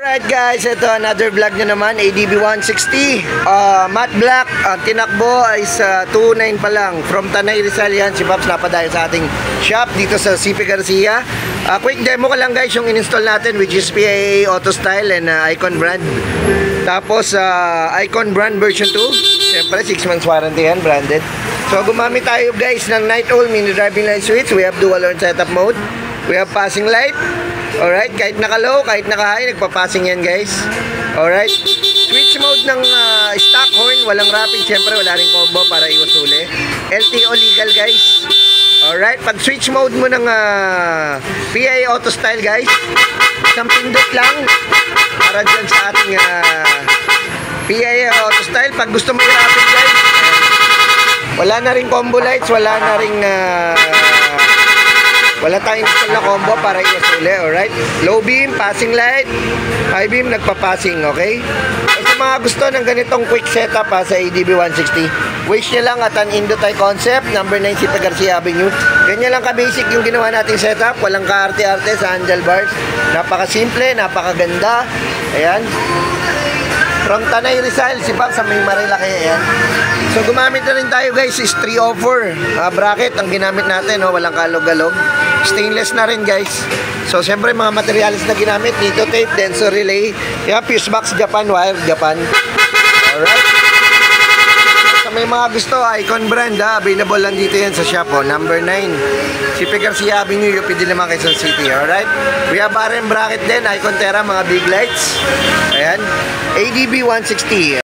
Alright guys, ito another vlog na naman, ADB 160 matte black, tinakbo ay sa 2.9 pa lang. From Tanay Rizal yan, si Pops napadayo sa ating shop dito sa CP Garcia. Quick demo ko lang guys yung in-install natin, which is PIA Auto Style and Icon brand. Tapos Icon brand version 2, siyempre 6 months warranty yan, branded. So gumamit tayo guys ng night owl mini driving light switch. We have dual horn setup mode, we have passing light. Alright, kahit naka-low, kahit naka-high, nagpa-passing yan guys. Alright, switch mode ng stock horn, walang rapid, syempre wala rin combo para iwas huli. LTO legal guys. Alright, pag switch mode mo ng PIA Auto Style guys, isang pindot lang para dyan sa ating PIA Auto Style. Pag gusto mo i-rapid guys, wala na rin combo lights, wala na rin wala tayong install na combo para iwas-uli, alright? Low beam, passing light, high beam, nagpa-passing, okay? Sa mga gusto ng ganitong quick setup sa ADB 160, wish nyo lang at an Indotai Concept, number 9 CP Garcia Avenue. Ganyan lang ka-basic yung ginawa nating setup, walang ka-arte-arte sa handlebars. Napaka-simple, napakaganda. Ayan. From Tanay Rizal, si Pops sa may Marilaki, ayan. So gumamit na rin tayo guys, is 304 bracket ang ginamit natin, walang kalog-galog. Stainless na rin guys. So siyempre mga materials na ginamit, dito tape, denso relay, fuse box Japan, wire Japan. Alright. So may mga gusto, Icon brand available lang dito yan sa shop, number 9 CP Garcia Avenue, UP Diliman, Quezon City. Alright. We have RM bracket din, Icon Terra, mga big lights. Ayan. ADB 160.